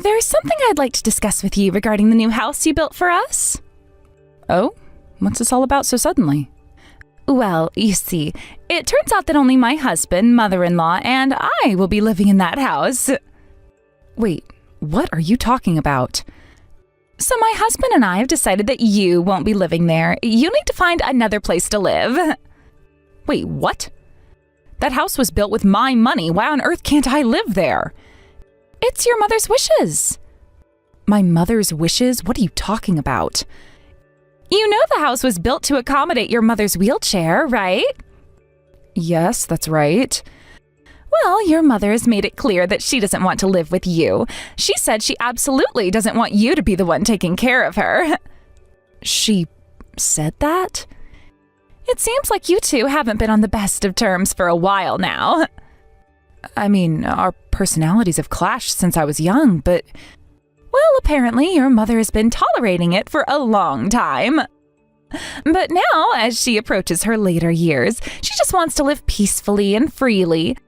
There's something I'd like to discuss with you regarding the new house you built for us. Oh? What's this all about so suddenly? Well, you see, it turns out that only my husband, mother-in-law, and I will be living in that house. Wait, what are you talking about? So my husband and I have decided that you won't be living there. You need to find another place to live. Wait, what? That house was built with my money. Why on earth can't I live there? It's your mother's wishes. My mother's wishes? What are you talking about? You know the house was built to accommodate your mother's wheelchair, right? Yes, that's right. Well, your mother has made it clear that she doesn't want to live with you. She said she absolutely doesn't want you to be the one taking care of her. She said that? It seems like you two haven't been on the best of terms for a while now. I mean, our personalities have clashed since I was young, but... Well, apparently your mother has been tolerating it for a long time. But now, as she approaches her later years, she just wants to live peacefully and freely.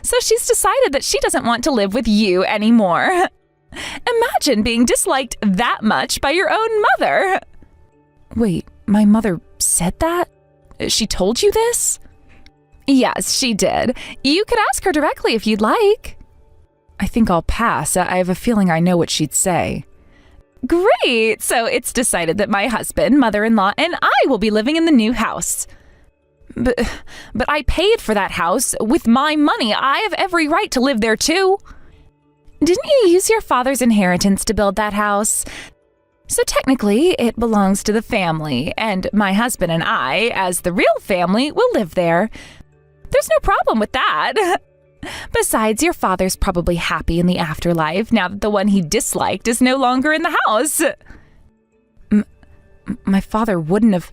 So she's decided that she doesn't want to live with you anymore. Imagine being disliked that much by your own mother. Wait, my mother said that? She told you this? Yes, she did. You could ask her directly if you'd like. I think I'll pass. I have a feeling I know what she'd say. Great! So it's decided that my husband, mother-in-law, and I will be living in the new house. But I paid for that house with my money. I have every right to live there too. Didn't you use your father's inheritance to build that house? So technically, it belongs to the family, and my husband and I, as the real family, will live there. There's no problem with that. Besides, your father's probably happy in the afterlife now that the one he disliked is no longer in the house. My father wouldn't have...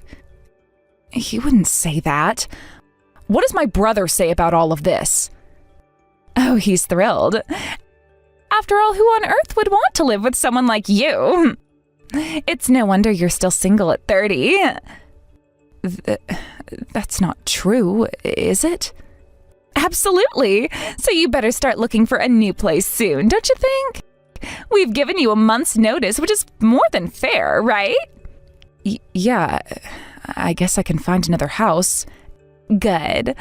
He wouldn't say that. What does my brother say about all of this? Oh, he's thrilled. After all, who on earth would want to live with someone like you? It's no wonder you're still single at 30. That's not true, is it? Absolutely. So you better start looking for a new place soon, don't you think? We've given you a month's notice, which is more than fair, right? Yeah, I guess I can find another house. Good.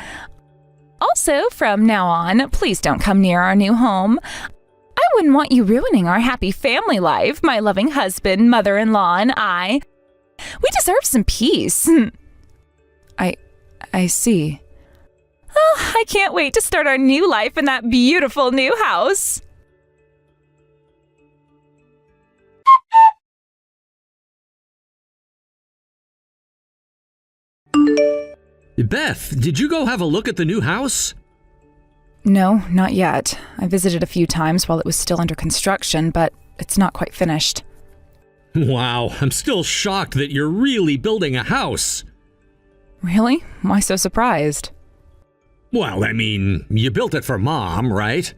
Also, from now on, please don't come near our new home. I wouldn't want you ruining our happy family life, my loving husband, mother-in-law, and I. We deserve some peace. I see. Oh, I can't wait to start our new life in that beautiful new house. Beth, did you go have a look at the new house? No, not yet. I visited a few times while it was still under construction, but it's not quite finished. Wow, I'm still shocked that you're really building a house. Really? Why so surprised? Well, I mean, you built it for Mom, right?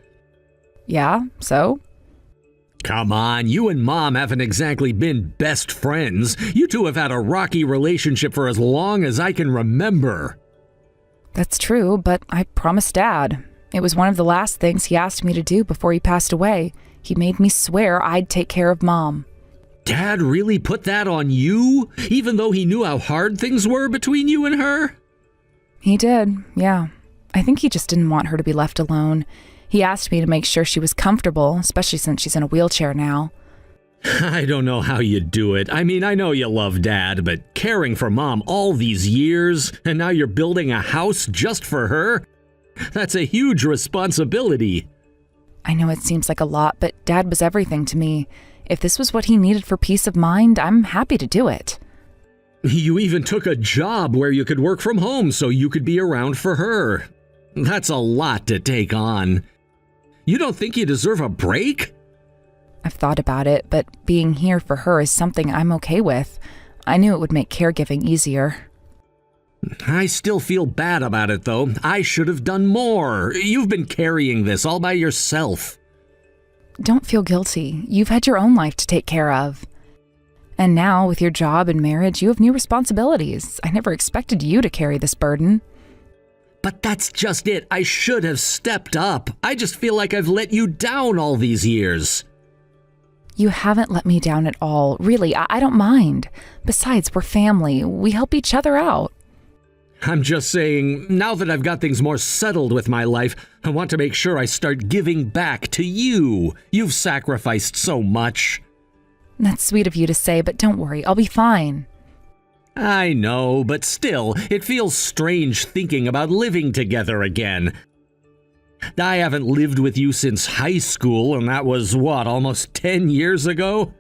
Yeah, so? Come on, you and Mom haven't exactly been best friends. You two have had a rocky relationship for as long as I can remember. That's true, but I promised Dad. It was one of the last things he asked me to do before he passed away. He made me swear I'd take care of Mom. Dad really put that on you, even though he knew how hard things were between you and her? He did, yeah. I think he just didn't want her to be left alone. He asked me to make sure she was comfortable, especially since she's in a wheelchair now. I don't know how you do it. I mean, I know you love Dad, but caring for Mom all these years, and now you're building a house just for her? That's a huge responsibility. I know it seems like a lot, but Dad was everything to me. If this was what he needed for peace of mind, I'm happy to do it. You even took a job where you could work from home so you could be around for her. That's a lot to take on. You don't think you deserve a break? I've thought about it, but being here for her is something I'm okay with. I knew it would make caregiving easier. I still feel bad about it, though. I should have done more. You've been carrying this all by yourself. Don't feel guilty. You've had your own life to take care of. And now, with your job and marriage, you have new responsibilities. I never expected you to carry this burden. But that's just it. I should have stepped up. I just feel like I've let you down all these years. You haven't let me down at all. Really, I don't mind. Besides, we're family. We help each other out. I'm just saying, now that I've got things more settled with my life, I want to make sure I start giving back to you. You've sacrificed so much. That's sweet of you to say, but don't worry, I'll be fine. I know, but still, it feels strange thinking about living together again. I haven't lived with you since high school, and that was, almost 10 years ago?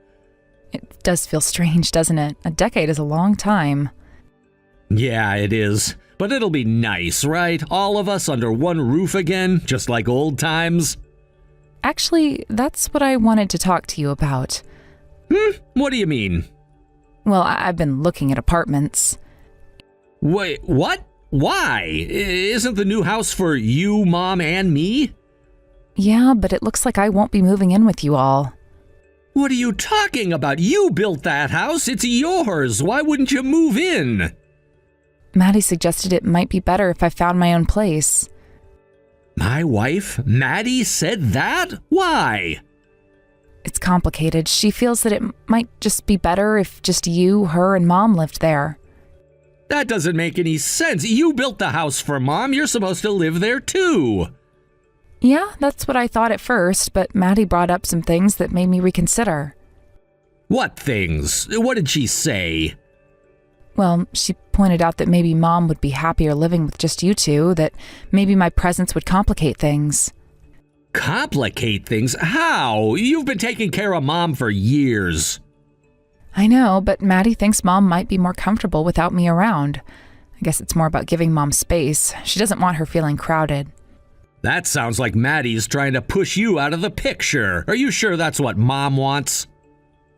It does feel strange, doesn't it? A decade is a long time. Yeah, it is. But it'll be nice, right? All of us under one roof again, just like old times. Actually, that's what I wanted to talk to you about. What do you mean? Well, I've been looking at apartments. Wait, what? Why? Isn't the new house for you, Mom, and me? Yeah, but it looks like I won't be moving in with you all. What are you talking about? You built that house. It's yours. Why wouldn't you move in? Maddie suggested it might be better if I found my own place. My wife, Maddie, said that? Why? It's complicated. She feels that it might just be better if just you, her, and Mom lived there. That doesn't make any sense. You built the house for Mom. You're supposed to live there too. Yeah, that's what I thought at first, but Maddie brought up some things that made me reconsider. What things? What did she say? Well, she pointed out that maybe Mom would be happier living with just you two, that maybe my presence would complicate things. Complicate things? How? You've been taking care of Mom for years. I know, but Maddie thinks Mom might be more comfortable without me around. I guess it's more about giving Mom space. She doesn't want her feeling crowded. That sounds like Maddie's trying to push you out of the picture. Are you sure that's what Mom wants?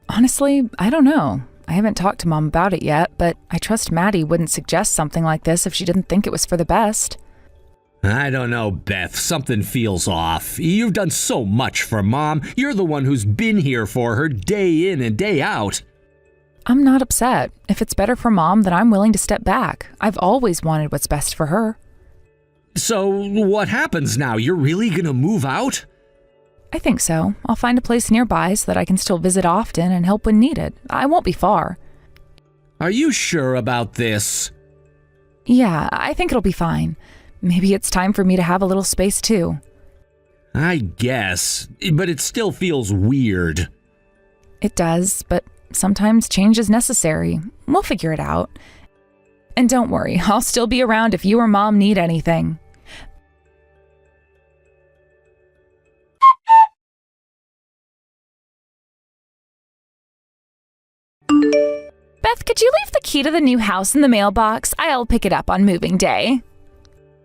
Honestly, I don't know. I haven't talked to Mom about it yet, but I trust Maddie wouldn't suggest something like this if she didn't think it was for the best. I don't know, Beth. Something feels off. You've done so much for Mom. You're the one who's been here for her day in and day out. I'm not upset. If it's better for Mom, then I'm willing to step back. I've always wanted what's best for her. So what happens now? You're really gonna move out? I think so. I'll find a place nearby so that I can still visit often and help when needed. I won't be far. Are you sure about this? Yeah, I think it'll be fine. Maybe it's time for me to have a little space too. I guess, but it still feels weird. It does, but sometimes change is necessary. We'll figure it out. And don't worry, I'll still be around if you or Mom need anything. Beth, could you leave the key to the new house in the mailbox? I'll pick it up on moving day.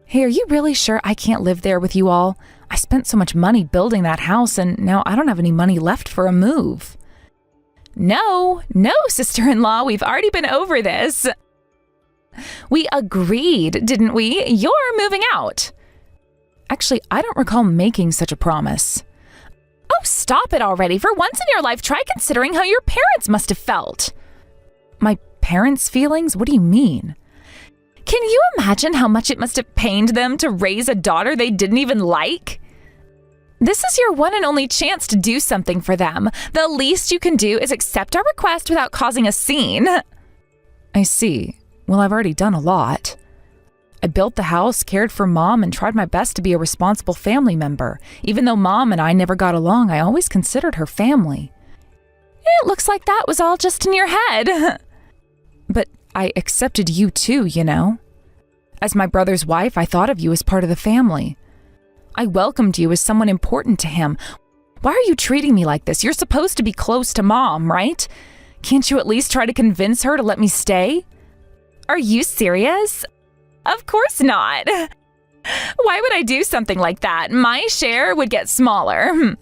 Hey, are you really sure I can't live there with you all? I spent so much money building that house, and now I don't have any money left for a move. No, sister-in-law, we've already been over this. We agreed, didn't we? You're moving out. Actually, I don't recall making such a promise. Oh, stop it already. For once in your life, try considering how your parents must have felt. My parents' feelings? What do you mean? Can you imagine how much it must have pained them to raise a daughter they didn't even like? This is your one and only chance to do something for them. The least you can do is accept our request without causing a scene. I see. Well, I've already done a lot. I built the house, cared for Mom, and tried my best to be a responsible family member. Even though Mom and I never got along, I always considered her family. It looks like that was all just in your head. But I accepted you too, you know. As my brother's wife, I thought of you as part of the family. I welcomed you as someone important to him. Why are you treating me like this? You're supposed to be close to Mom, right? Can't you at least try to convince her to let me stay? Are you serious? Of course not. Why would I do something like that? My share would get smaller.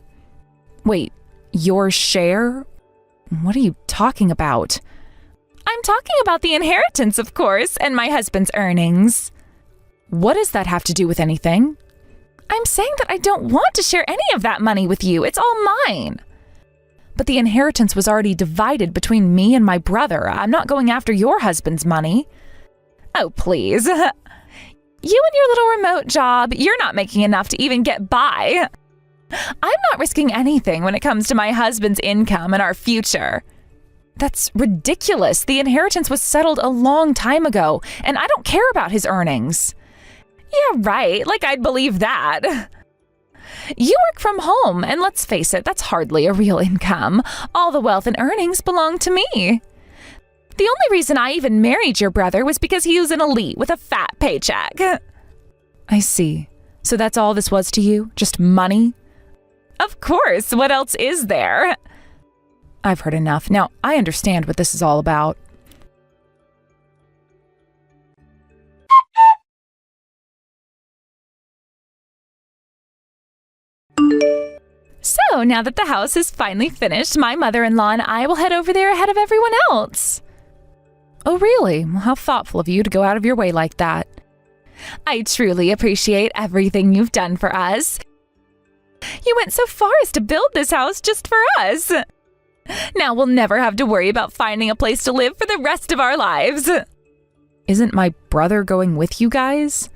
Wait, your share? What are you talking about? I'm talking about the inheritance, of course, and my husband's earnings. What does that have to do with anything? I'm saying that I don't want to share any of that money with you. It's all mine. But the inheritance was already divided between me and my brother. I'm not going after your husband's money. Oh, please. You and your little remote job, you're not making enough to even get by. I'm not risking anything when it comes to my husband's income and our future. That's ridiculous. The inheritance was settled a long time ago, and I don't care about his earnings. Yeah, right. Like I'd believe that. You work from home, and let's face it, that's hardly a real income. All the wealth and earnings belong to me. The only reason I even married your brother was because he was an elite with a fat paycheck. I see. So that's all this was to you? Just money? Of course. What else is there? I've heard enough. Now, I understand what this is all about. So, now that the house is finally finished, my mother-in-law and I will head over there ahead of everyone else. Oh, really? Well, how thoughtful of you to go out of your way like that. I truly appreciate everything you've done for us. You went so far as to build this house just for us. Now we'll never have to worry about finding a place to live for the rest of our lives. Isn't my brother going with you guys?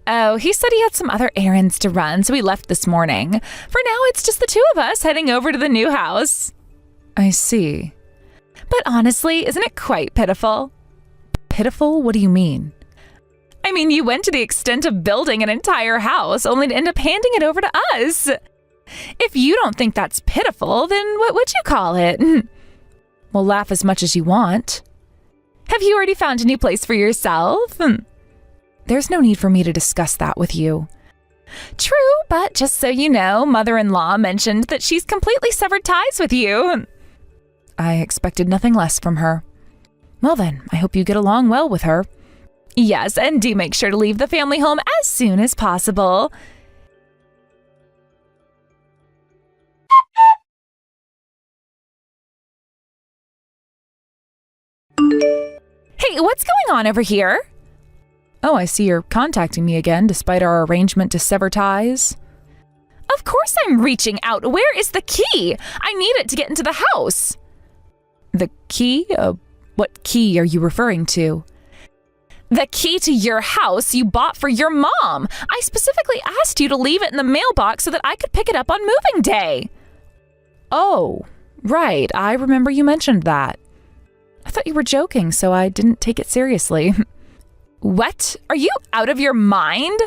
Oh, he said he had some other errands to run, so he left this morning. For now, it's just the two of us heading over to the new house. I see. But honestly, isn't it quite pitiful? Pitiful? What do you mean? I mean, you went to the extent of building an entire house only to end up handing it over to us. If you don't think that's pitiful, then what would you call it? Well, laugh as much as you want. Have you already found a new place for yourself? There's no need for me to discuss that with you. True, but just so you know, mother-in-law mentioned that she's completely severed ties with you. I expected nothing less from her. Well then, I hope you get along well with her. Yes, and do make sure to leave the family home as soon as possible. Hey, what's going on over here? Oh, I see you're contacting me again, despite our arrangement to sever ties. Of course I'm reaching out. Where is the key? I need it to get into the house. The key? What key are you referring to? The key to your house you bought for your mom. I specifically asked you to leave it in the mailbox so that I could pick it up on moving day. Oh, right. I remember you mentioned that. I thought you were joking, so I didn't take it seriously. What? Are you out of your mind?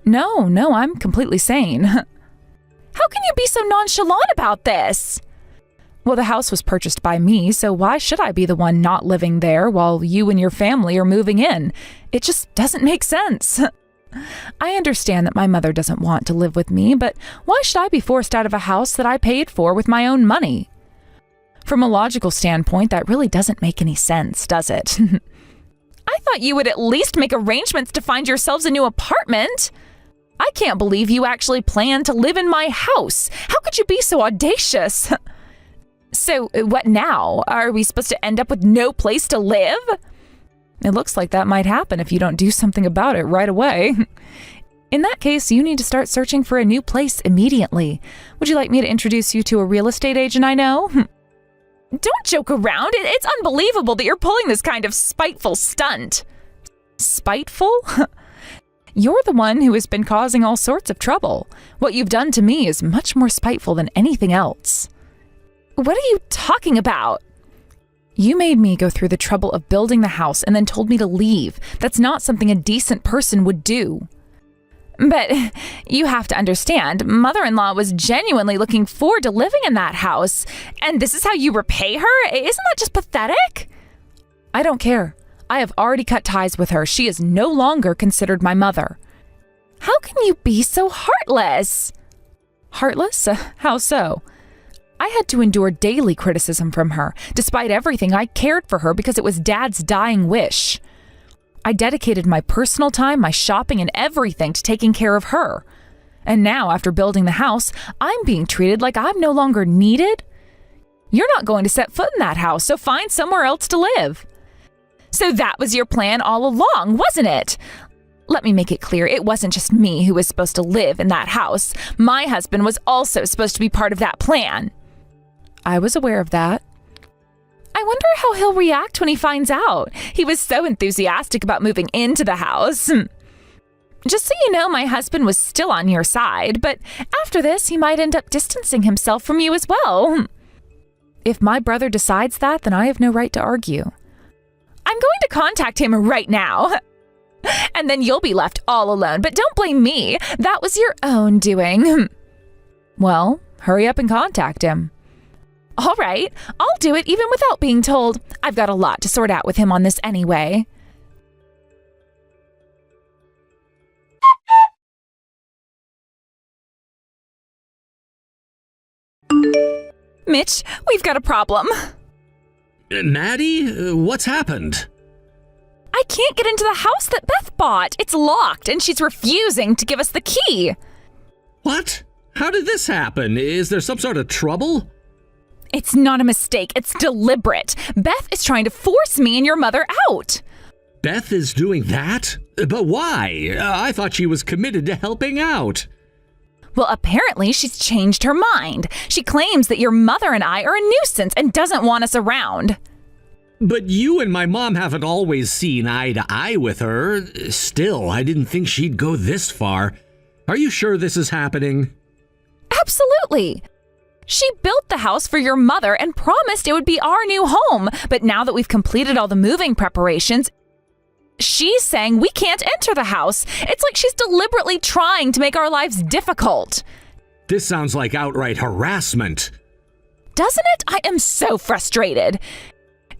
No, I'm completely sane. How can you be so nonchalant about this? Well, the house was purchased by me, so why should I be the one not living there while you and your family are moving in? It just doesn't make sense. I understand that my mother doesn't want to live with me, but why should I be forced out of a house that I paid for with my own money? From a logical standpoint, that really doesn't make any sense, does it? I thought you would at least make arrangements to find yourselves a new apartment. I can't believe you actually planned to live in my house. How could you be so audacious? So, what now? Are we supposed to end up with no place to live? It looks like that might happen if you don't do something about it right away. In that case, you need to start searching for a new place immediately. Would you like me to introduce you to a real estate agent I know? Don't joke around. It's unbelievable that you're pulling this kind of spiteful stunt. Spiteful? You're the one who has been causing all sorts of trouble. What you've done to me is much more spiteful than anything else. What are you talking about? You made me go through the trouble of building the house and then told me to leave. That's not something a decent person would do. But you have to understand, mother-in-law was genuinely looking forward to living in that house, and this is how you repay her? Isn't that just pathetic? I don't care. I have already cut ties with her. She is no longer considered my mother. How can you be so heartless? Heartless? How so? I had to endure daily criticism from her. Despite everything, I cared for her because it was Dad's dying wish. I dedicated my personal time, my shopping, and everything to taking care of her. And now, after building the house, I'm being treated like I'm no longer needed. You're not going to set foot in that house, so find somewhere else to live. So that was your plan all along, wasn't it? Let me make it clear, it wasn't just me who was supposed to live in that house. My husband was also supposed to be part of that plan. I was aware of that. I wonder how he'll react when he finds out. He was so enthusiastic about moving into the house. Just so you know, my husband was still on your side, but after this, he might end up distancing himself from you as well. If my brother decides that, then I have no right to argue. I'm going to contact him right now. And then you'll be left all alone, but don't blame me. That was your own doing. Well, hurry up and contact him. All right, I'll do it even without being told. I've got a lot to sort out with him on this anyway. Mitch, we've got a problem. Maddie, what's happened? I can't get into the house that Beth bought. It's locked, and she's refusing to give us the key. What? How did this happen? Is there some sort of trouble? It's not a mistake. It's deliberate. Beth is trying to force me and your mother out. Beth is doing that? But why? I thought she was committed to helping out. Well, apparently she's changed her mind. She claims that your mother and I are a nuisance and doesn't want us around. But you and my mom haven't always seen eye to eye with her. Still, I didn't think she'd go this far. Are you sure this is happening? Absolutely. She built the house for your mother and promised it would be our new home. But now that we've completed all the moving preparations, she's saying we can't enter the house. It's like she's deliberately trying to make our lives difficult. This sounds like outright harassment. Doesn't it? I am so frustrated.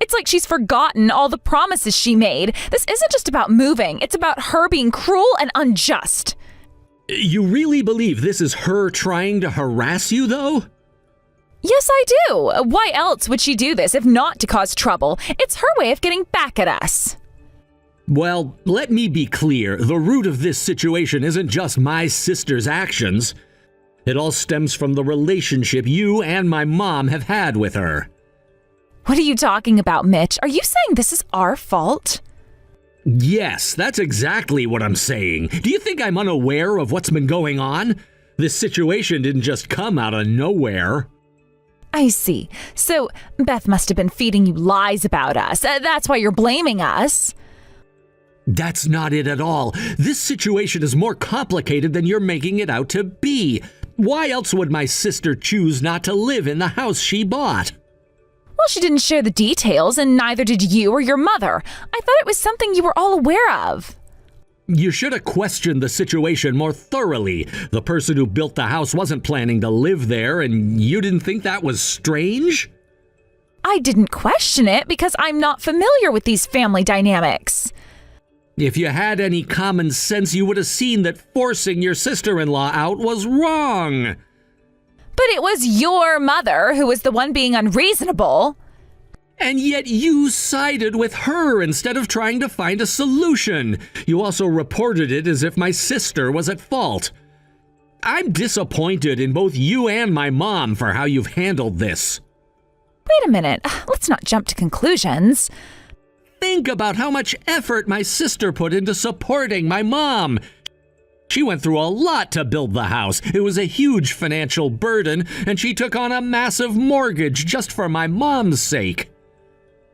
It's like she's forgotten all the promises she made. This isn't just about moving. It's about her being cruel and unjust. You really believe this is her trying to harass you, though? Yes, I do. Why else would she do this if not to cause trouble? It's her way of getting back at us. Well, let me be clear. The root of this situation isn't just my sister's actions. It all stems from the relationship you and my mom have had with her. What are you talking about, Mitch? Are you saying this is our fault? Yes, that's exactly what I'm saying. Do you think I'm unaware of what's been going on? This situation didn't just come out of nowhere. I see. So Beth must have been feeding you lies about us. That's why you're blaming us. That's not it at all. This situation is more complicated than you're making it out to be. Why else would my sister choose not to live in the house she bought? Well, she didn't share the details, and neither did you or your mother. I thought it was something you were all aware of. You should have questioned the situation more thoroughly. The person who built the house wasn't planning to live there, and you didn't think that was strange? I didn't question it because I'm not familiar with these family dynamics. If you had any common sense, you would have seen that forcing your sister-in-law out was wrong. But it was your mother who was the one being unreasonable. And yet you sided with her instead of trying to find a solution. You also reported it as if my sister was at fault. I'm disappointed in both you and my mom for how you've handled this. Wait a minute. Let's not jump to conclusions. Think about how much effort my sister put into supporting my mom. She went through a lot to build the house. It was a huge financial burden, and she took on a massive mortgage just for my mom's sake.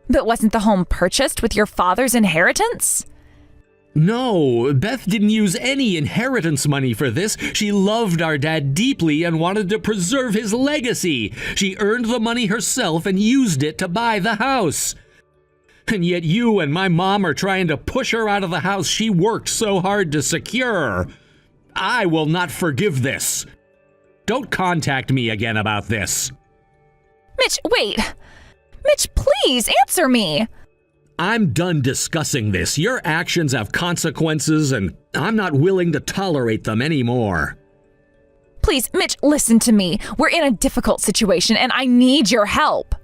But wasn't the home purchased with your father's inheritance? No, Beth didn't use any inheritance money for this. She loved our dad deeply and wanted to preserve his legacy. She earned the money herself and used it to buy the house. And yet you and my mom are trying to push her out of the house she worked so hard to secure. I will not forgive this. Don't contact me again about this. Mitch, wait. Mitch, please answer me. I'm done discussing this. Your actions have consequences, and I'm not willing to tolerate them anymore. Please, Mitch, listen to me. We're in a difficult situation, and I need your help.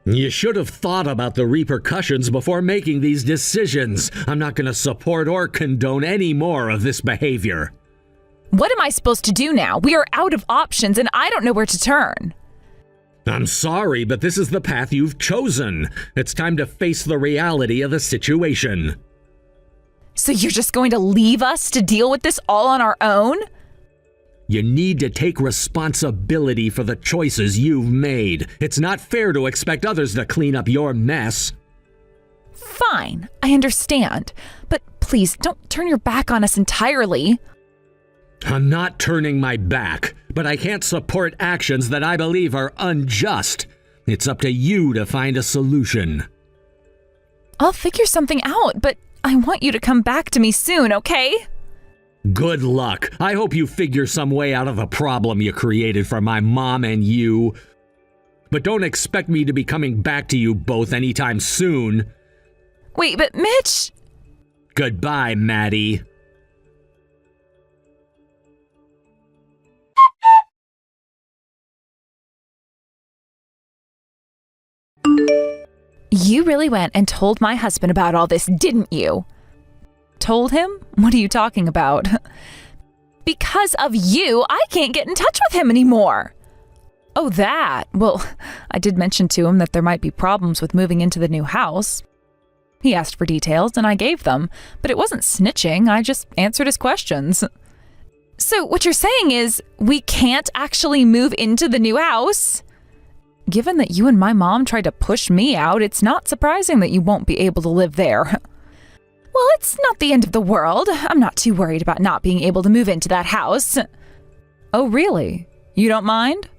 You should have thought about the repercussions before making these decisions. I'm not going to support or condone any more of this behavior. What am I supposed to do now? We are out of options, and I don't know where to turn. I'm sorry, but this is the path you've chosen. It's time to face the reality of the situation. So you're just going to leave us to deal with this all on our own? You need to take responsibility for the choices you've made. It's not fair to expect others to clean up your mess. Fine, I understand. But please, don't turn your back on us entirely. I'm not turning my back, but I can't support actions that I believe are unjust. It's up to you to find a solution. I'll figure something out, but I want you to come back to me soon, okay? Good luck. I hope you figure some way out of the problem you created for my mom and you. But don't expect me to be coming back to you both anytime soon. Wait, but Mitch... Goodbye, Maddie. You really went and told my husband about all this, didn't you? Told him? What are you talking about? Because of you, I can't get in touch with him anymore. Oh, that. Well, I did mention to him that there might be problems with moving into the new house. He asked for details and I gave them, but it wasn't snitching, I just answered his questions. So what you're saying is we can't actually move into the new house? Given that you and my mom tried to push me out, it's not surprising that you won't be able to live there. Well, it's not the end of the world. I'm not too worried about not being able to move into that house. Oh, really? You don't mind?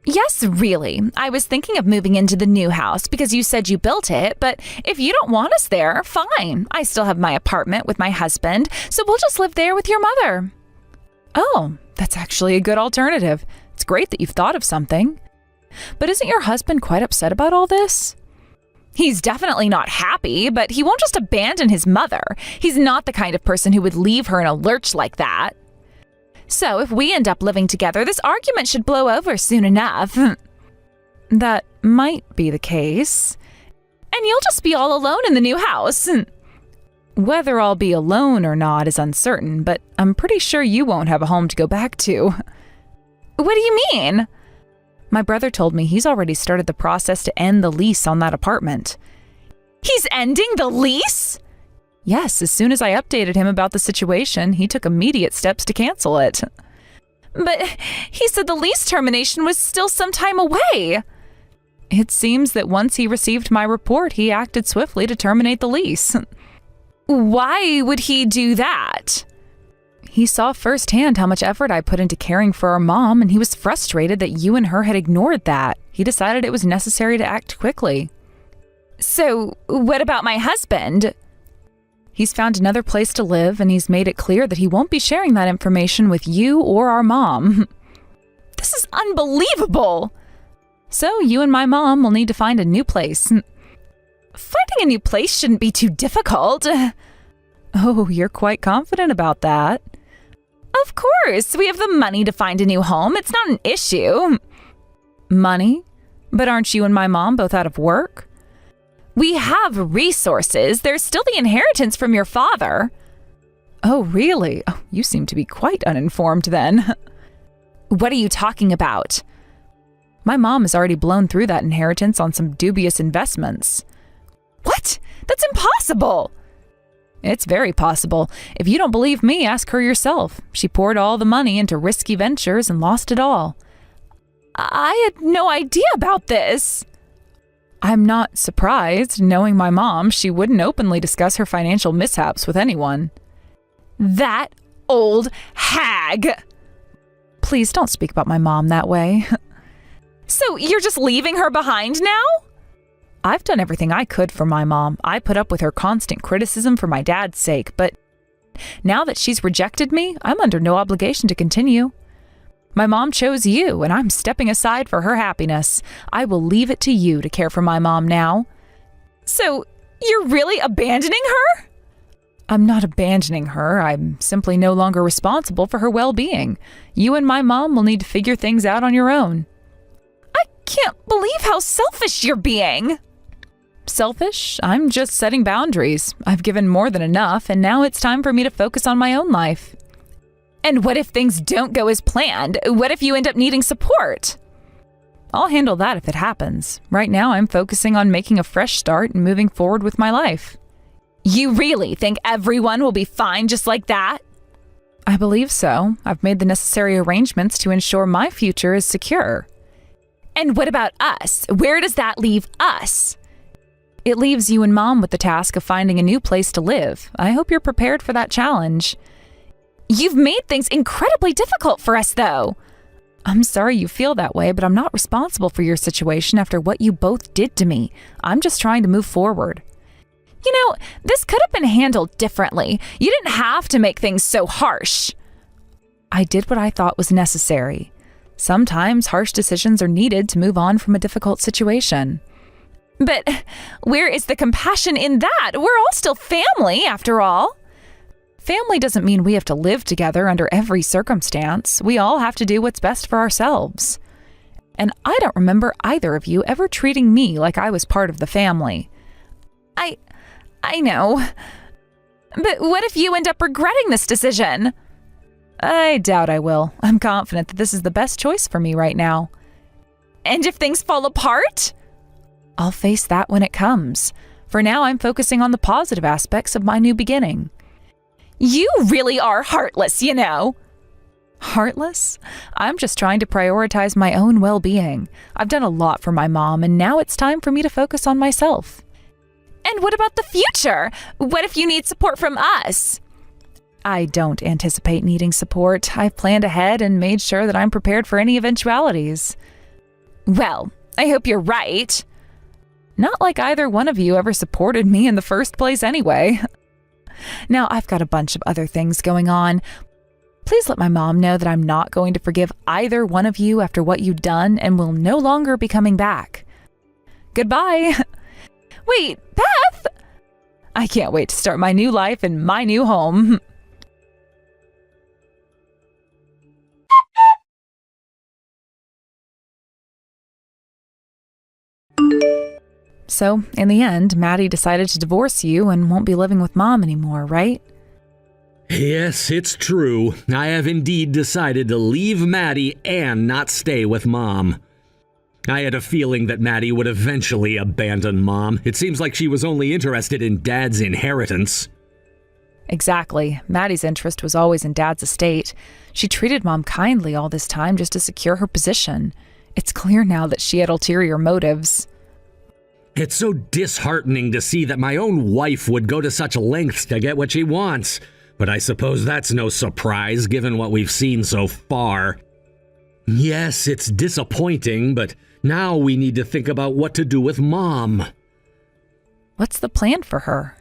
Yes, really. I was thinking of moving into the new house because you said you built it, but if you don't want us there, fine. I still have my apartment with my husband, so we'll just live there with your mother. Oh, that's actually a good alternative. It's great that you've thought of something. But isn't your husband quite upset about all this? He's definitely not happy, but he won't just abandon his mother. He's not the kind of person who would leave her in a lurch like that. So if we end up living together, this argument should blow over soon enough. That might be the case. And you'll just be all alone in the new house. Whether I'll be alone or not is uncertain, but I'm pretty sure you won't have a home to go back to. What do you mean? My brother told me he's already started the process to end the lease on that apartment. He's ending the lease? Yes, as soon as I updated him about the situation, he took immediate steps to cancel it. But he said the lease termination was still some time away. It seems that once he received my report, he acted swiftly to terminate the lease. Why would he do that? He saw firsthand how much effort I put into caring for our mom, and he was frustrated that you and her had ignored that. He decided it was necessary to act quickly. So, what about my husband? He's found another place to live, and he's made it clear that he won't be sharing that information with you or our mom. This is unbelievable! So, you and my mom will need to find a new place. Finding a new place shouldn't be too difficult. Oh, you're quite confident about that. Of course, we have the money to find a new home. It's not an issue. Money? But aren't you and my mom both out of work? We have resources. There's still the inheritance from your father. Oh, really? Oh, you seem to be quite uninformed then. What are you talking about? My mom has already blown through that inheritance on some dubious investments. What? That's impossible! It's very possible. If you don't believe me, ask her yourself. She poured all the money into risky ventures and lost it all. I had no idea about this. I'm not surprised. Knowing my mom, she wouldn't openly discuss her financial mishaps with anyone. That old hag! Please don't speak about my mom that way. So you're just leaving her behind now? I've done everything I could for my mom. I put up with her constant criticism for my dad's sake, but now that she's rejected me, I'm under no obligation to continue. My mom chose you, and I'm stepping aside for her happiness. I will leave it to you to care for my mom now. So, you're really abandoning her? I'm not abandoning her. I'm simply no longer responsible for her well-being. You and my mom will need to figure things out on your own. I can't believe how selfish you're being. Selfish? I'm just setting boundaries. I've given more than enough, and now it's time for me to focus on my own life. And what if things don't go as planned? What if you end up needing support? I'll handle that if it happens. Right now, I'm focusing on making a fresh start and moving forward with my life. You really think everyone will be fine just like that? I believe so. I've made the necessary arrangements to ensure my future is secure. And what about us? Where does that leave us? It leaves you and Mom with the task of finding a new place to live. I hope you're prepared for that challenge. You've made things incredibly difficult for us, though. I'm sorry you feel that way, but I'm not responsible for your situation after what you both did to me. I'm just trying to move forward. You know, this could have been handled differently. You didn't have to make things so harsh. I did what I thought was necessary. Sometimes harsh decisions are needed to move on from a difficult situation. But where is the compassion in that? We're all still family, after all. Family doesn't mean we have to live together under every circumstance. We all have to do what's best for ourselves. And I don't remember either of you ever treating me like I was part of the family. I know. But what if you end up regretting this decision? I doubt I will. I'm confident that this is the best choice for me right now. And if things fall apart? I'll face that when it comes. For now, I'm focusing on the positive aspects of my new beginning. You really are heartless, you know. Heartless? I'm just trying to prioritize my own well-being. I've done a lot for my mom, and now it's time for me to focus on myself. And what about the future? What if you need support from us? I don't anticipate needing support. I've planned ahead and made sure that I'm prepared for any eventualities. Well, I hope you're right. Not like either one of you ever supported me in the first place anyway. Now, I've got a bunch of other things going on. Please let my mom know that I'm not going to forgive either one of you after what you've done and will no longer be coming back. Goodbye. Wait, Beth! I can't wait to start my new life in my new home. So, in the end, Maddie decided to divorce you and won't be living with Mom anymore, right? Yes, it's true. I have indeed decided to leave Maddie and not stay with Mom. I had a feeling that Maddie would eventually abandon Mom. It seems like she was only interested in Dad's inheritance. Exactly. Maddie's interest was always in Dad's estate. She treated Mom kindly all this time just to secure her position. It's clear now that she had ulterior motives. It's so disheartening to see that my own wife would go to such lengths to get what she wants. But I suppose that's no surprise given what we've seen so far. Yes, it's disappointing, but now we need to think about what to do with Mom. What's the plan for her?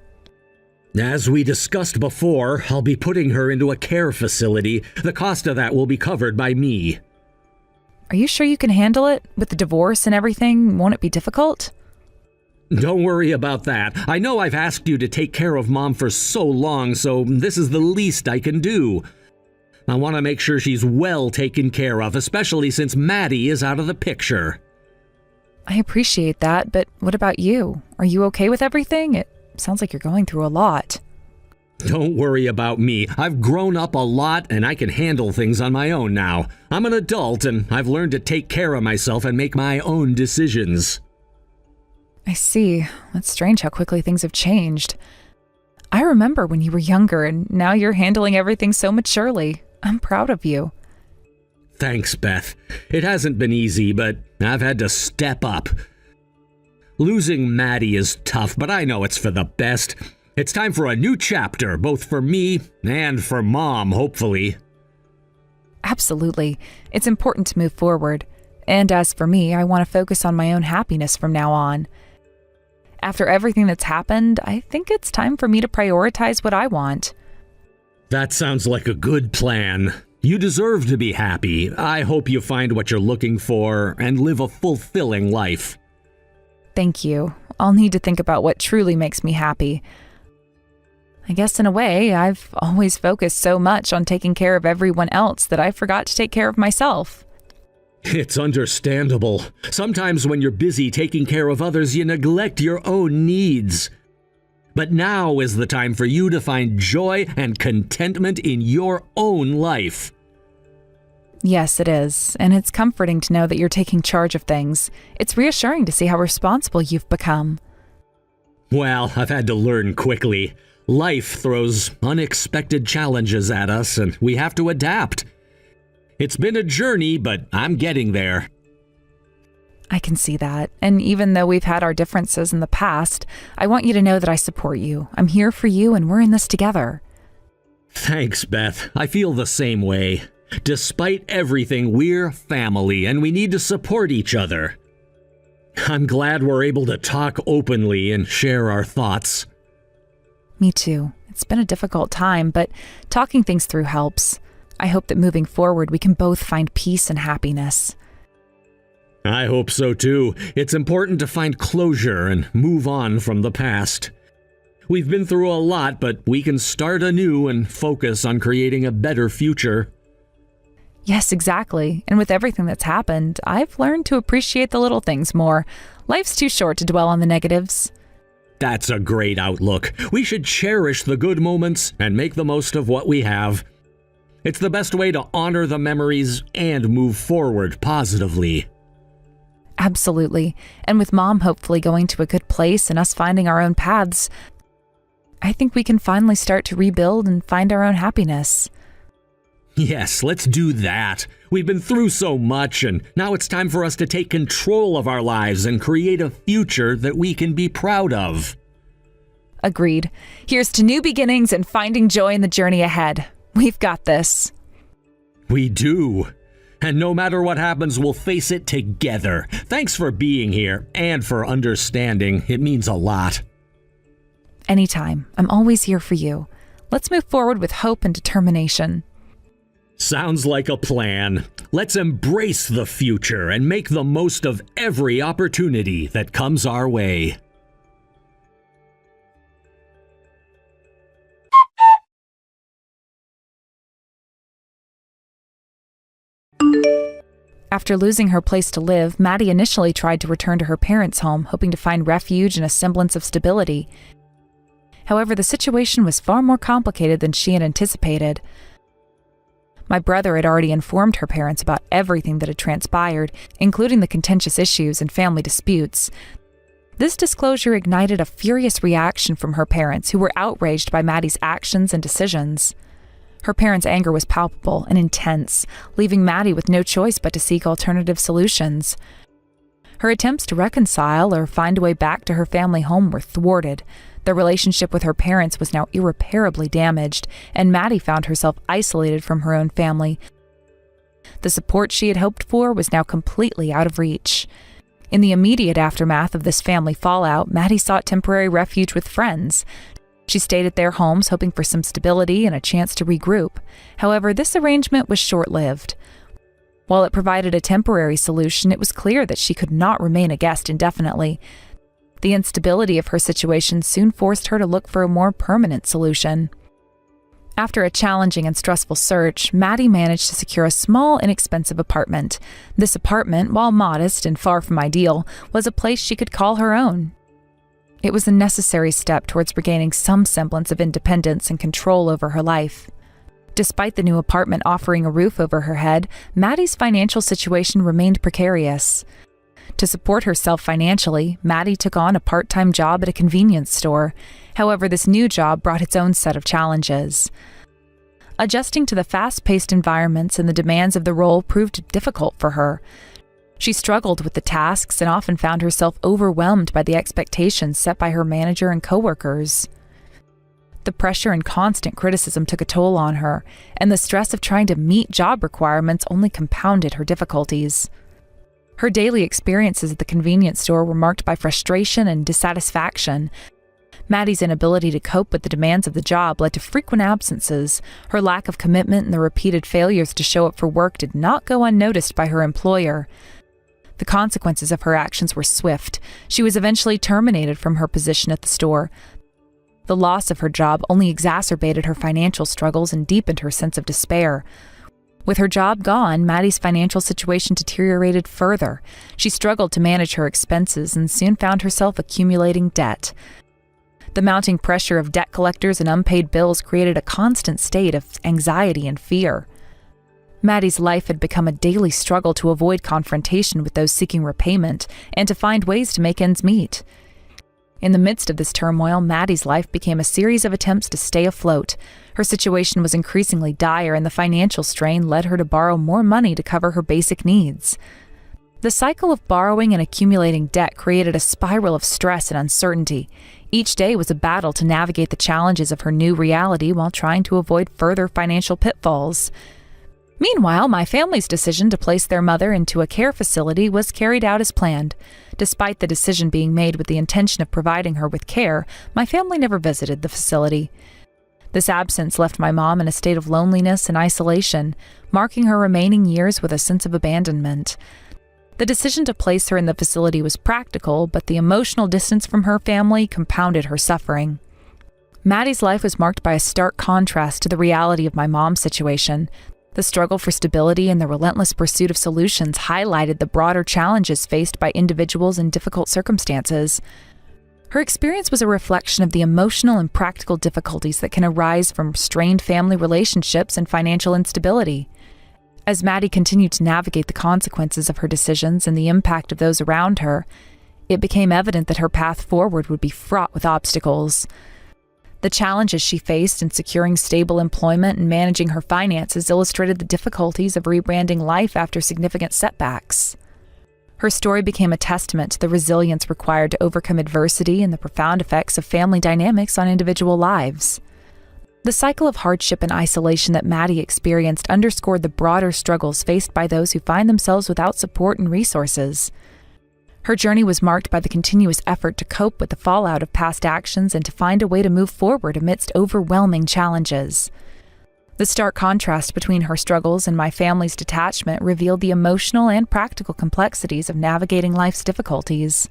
As we discussed before, I'll be putting her into a care facility. The cost of that will be covered by me. Are you sure you can handle it? With the divorce and everything, won't it be difficult? Don't worry about that. I know I've asked you to take care of Mom for so long, so this is the least I can do. I want to make sure she's well taken care of, especially since Maddie is out of the picture. I appreciate that, but what about you? Are you okay with everything? It sounds like you're going through a lot. Don't worry about me. I've grown up a lot and I can handle things on my own now. I'm an adult and I've learned to take care of myself and make my own decisions. I see. It's strange how quickly things have changed. I remember when you were younger, and now you're handling everything so maturely. I'm proud of you. Thanks, Beth. It hasn't been easy, but I've had to step up. Losing Maddie is tough, but I know it's for the best. It's time for a new chapter, both for me and for Mom, hopefully. Absolutely. It's important to move forward. And as for me, I want to focus on my own happiness from now on. After everything that's happened, I think it's time for me to prioritize what I want. That sounds like a good plan. You deserve to be happy. I hope you find what you're looking for and live a fulfilling life. Thank you. I'll need to think about what truly makes me happy. I guess in a way, I've always focused so much on taking care of everyone else that I forgot to take care of myself. It's understandable. Sometimes when you're busy taking care of others, you neglect your own needs. But now is the time for you to find joy and contentment in your own life. Yes, it is. And it's comforting to know that you're taking charge of things. It's reassuring to see how responsible you've become. Well, I've had to learn quickly. Life throws unexpected challenges at us, and we have to adapt. It's been a journey, but I'm getting there. I can see that. And even though we've had our differences in the past, I want you to know that I support you. I'm here for you and we're in this together. Thanks, Beth. I feel the same way. Despite everything, we're family and we need to support each other. I'm glad we're able to talk openly and share our thoughts. Me too. It's been a difficult time, but talking things through helps. I hope that moving forward, we can both find peace and happiness. I hope so too. It's important to find closure and move on from the past. We've been through a lot, but we can start anew and focus on creating a better future. Yes, exactly. And with everything that's happened, I've learned to appreciate the little things more. Life's too short to dwell on the negatives. That's a great outlook. We should cherish the good moments and make the most of what we have. It's the best way to honor the memories and move forward positively. Absolutely. And with Mom hopefully going to a good place and us finding our own paths, I think we can finally start to rebuild and find our own happiness. Yes, let's do that. We've been through so much, and now it's time for us to take control of our lives and create a future that we can be proud of. Agreed. Here's to new beginnings and finding joy in the journey ahead. We've got this. We do. And no matter what happens, we'll face it together. Thanks for being here and for understanding. It means a lot. Anytime. I'm always here for you. Let's move forward with hope and determination. Sounds like a plan. Let's embrace the future and make the most of every opportunity that comes our way. After losing her place to live, Maddie initially tried to return to her parents' home, hoping to find refuge and a semblance of stability. However, the situation was far more complicated than she had anticipated. My brother had already informed her parents about everything that had transpired, including the contentious issues and family disputes. This disclosure ignited a furious reaction from her parents, who were outraged by Maddie's actions and decisions. Her parents' anger was palpable and intense, leaving Maddie with no choice but to seek alternative solutions. Her attempts to reconcile or find a way back to her family home were thwarted. The relationship with her parents was now irreparably damaged, and Maddie found herself isolated from her own family. The support she had hoped for was now completely out of reach. In the immediate aftermath of this family fallout, Maddie sought temporary refuge with friends. She stayed at their homes, hoping for some stability and a chance to regroup. However, this arrangement was short-lived. While it provided a temporary solution, it was clear that she could not remain a guest indefinitely. The instability of her situation soon forced her to look for a more permanent solution. After a challenging and stressful search, Maddie managed to secure a small, inexpensive apartment. This apartment, while modest and far from ideal, was a place she could call her own. It was a necessary step towards regaining some semblance of independence and control over her life. Despite the new apartment offering a roof over her head, Maddie's financial situation remained precarious. To support herself financially, Maddie took on a part-time job at a convenience store. However, this new job brought its own set of challenges. Adjusting to the fast-paced environments and the demands of the role proved difficult for her. She struggled with the tasks and often found herself overwhelmed by the expectations set by her manager and coworkers. The pressure and constant criticism took a toll on her, and the stress of trying to meet job requirements only compounded her difficulties. Her daily experiences at the convenience store were marked by frustration and dissatisfaction. Maddie's inability to cope with the demands of the job led to frequent absences. Her lack of commitment and the repeated failures to show up for work did not go unnoticed by her employer. The consequences of her actions were swift. She was eventually terminated from her position at the store. The loss of her job only exacerbated her financial struggles and deepened her sense of despair. With her job gone, Maddie's financial situation deteriorated further. She struggled to manage her expenses and soon found herself accumulating debt. The mounting pressure of debt collectors and unpaid bills created a constant state of anxiety and fear. Maddie's life had become a daily struggle to avoid confrontation with those seeking repayment and to find ways to make ends meet. In the midst of this turmoil, Maddie's life became a series of attempts to stay afloat. Her situation was increasingly dire, and the financial strain led her to borrow more money to cover her basic needs. The cycle of borrowing and accumulating debt created a spiral of stress and uncertainty. Each day was a battle to navigate the challenges of her new reality while trying to avoid further financial pitfalls. Meanwhile, my family's decision to place their mother into a care facility was carried out as planned. Despite the decision being made with the intention of providing her with care, my family never visited the facility. This absence left my mom in a state of loneliness and isolation, marking her remaining years with a sense of abandonment. The decision to place her in the facility was practical, but the emotional distance from her family compounded her suffering. Maddie's life was marked by a stark contrast to the reality of my mom's situation. The struggle for stability and the relentless pursuit of solutions highlighted the broader challenges faced by individuals in difficult circumstances. Her experience was a reflection of the emotional and practical difficulties that can arise from strained family relationships and financial instability. As Maddie continued to navigate the consequences of her decisions and the impact of those around her, it became evident that her path forward would be fraught with obstacles. The challenges she faced in securing stable employment and managing her finances illustrated the difficulties of rebranding life after significant setbacks. Her story became a testament to the resilience required to overcome adversity and the profound effects of family dynamics on individual lives. The cycle of hardship and isolation that Maddie experienced underscored the broader struggles faced by those who find themselves without support and resources. Her journey was marked by the continuous effort to cope with the fallout of past actions and to find a way to move forward amidst overwhelming challenges. The stark contrast between her struggles and my family's detachment revealed the emotional and practical complexities of navigating life's difficulties.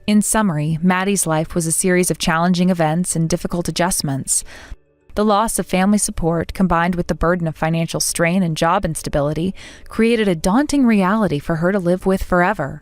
In summary, Maddie's life was a series of challenging events and difficult adjustments. The loss of family support, combined with the burden of financial strain and job instability, created a daunting reality for her to live with forever.